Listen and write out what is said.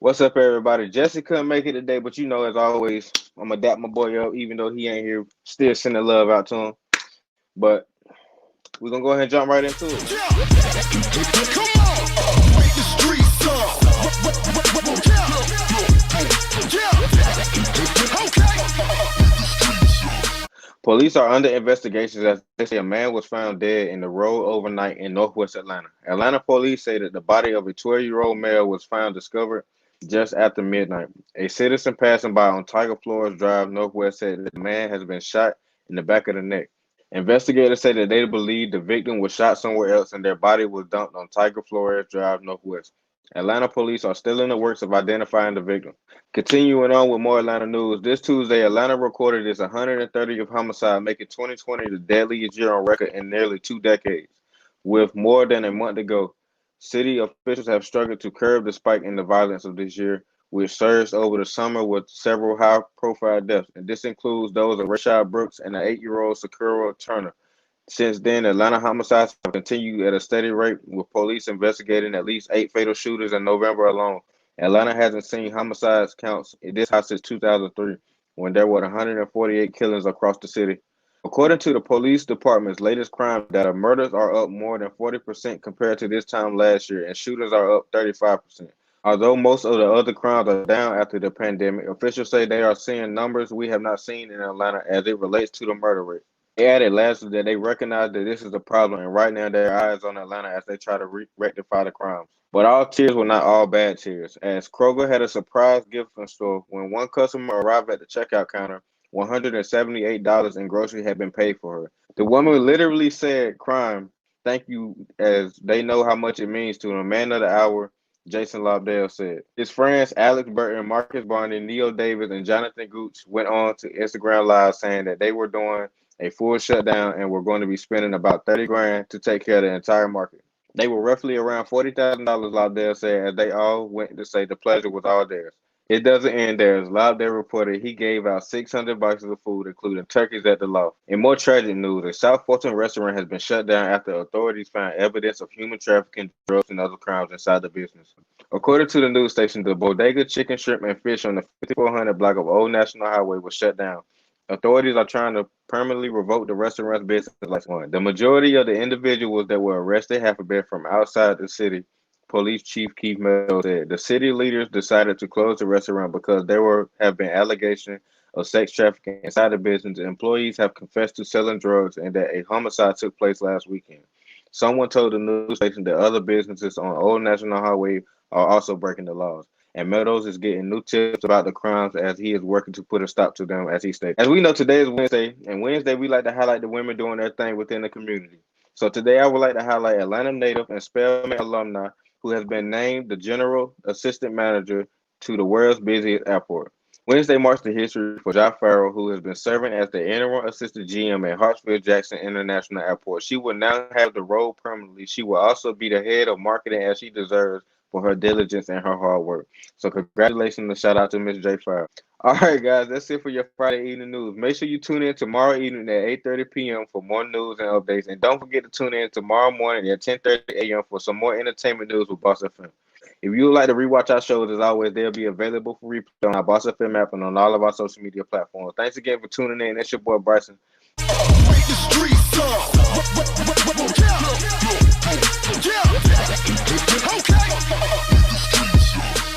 What's up, everybody? Jesse couldn't make it today, but as always, I'm gonna dap my boy up, even though he ain't here. Still sending love out to him. But we're gonna go ahead and jump right into it. Police are under investigations as they say a man was found dead in the road overnight in northwest Atlanta. Atlanta police say that the body of a 12-year-old male was found discovered just after midnight. A citizen passing by on Tiger Flores Drive Northwest said that the man has been shot in the back of the neck. Investigators say that they believe the victim was shot somewhere else and their body was dumped on Tiger Flores Drive Northwest. Atlanta police are still in the works of identifying the victim. Continuing on with more Atlanta news, this Tuesday, Atlanta recorded its 130th homicide, making 2020 the deadliest year on record in nearly 2 decades. With more than a month to go, city officials have struggled to curb the spike in the violence of this year, which surged over the summer with several high-profile deaths, and this includes those of Rashad Brooks and the 8-year-old Sakura Turner. Since then, Atlanta homicides have continued at a steady rate, with police investigating at least 8 fatal shooters in November alone. Atlanta hasn't seen homicides counts this high since 2003, when there were 148 killings across the city. According to the police department's latest crime data, murders are up more than 40% compared to this time last year, and shootings are up 35%. Although most of the other crimes are down after the pandemic, officials say they are seeing numbers we have not seen in Atlanta as it relates to the murder rate. They added lastly that they recognize that this is a problem, and right now their eyes on Atlanta as they try to rectify the crimes. But all tears were not all bad tears, as Kroger had a surprise gift in store when one customer arrived at the checkout counter. $178 in groceries had been paid for her. The woman literally said, "Crime, thank you," as they know how much it means to them. Man of the hour, Jason Lobdell said. His friends Alex Burton, Marcus Barney, Neil Davis, and Jonathan Gooch went on to Instagram Live saying that they were doing a full shutdown and were going to be spending about 30 grand to take care of the entire market. They were roughly around $40,000, Lobdell said, as they all went to say the pleasure was all theirs. It doesn't end there. As Lobdell reported, he gave out 600 boxes of food, including turkeys at the loft. In more tragic news, a South Fulton restaurant has been shut down after authorities found evidence of human trafficking, drugs, and other crimes inside the business. According to the news station, the Bodega Chicken, Shrimp, and Fish on the 5400 block of Old National Highway was shut down. Authorities are trying to permanently revoke the restaurant's business license. The majority of the individuals that were arrested have been from outside the city. Police Chief Keith Meadows said the city leaders decided to close the restaurant because have been allegations of sex trafficking inside the business. Employees have confessed to selling drugs and that a homicide took place last weekend. Someone told the news station that other businesses on Old National Highway are also breaking the laws. And Meadows is getting new tips about the crimes as he is working to put a stop to them, as he stated. As we know, today is Wednesday, and Wednesday we like to highlight the women doing their thing within the community. So today I would like to highlight Atlanta native and Spelman alumni who has been named the General Assistant Manager to the world's busiest airport. Wednesday marks the history for Ja Farrell, who has been serving as the interim assistant GM at Hartsfield-Jackson International Airport. She will now have the role permanently. She will also be the head of marketing as she deserves for her diligence and her hard work. So congratulations and shout out to Miss J. Farrell. All right, guys, that's it for your Friday evening news. Make sure you tune in tomorrow evening at 8:30 p.m. for more news and updates. And don't forget to tune in tomorrow morning at 10:30 a.m. for some more entertainment news with BossFM. If you would like to rewatch our shows, as always, they'll be available for replay on our BossFM app and on all of our social media platforms. Thanks again for tuning in. It's your boy, Bryson.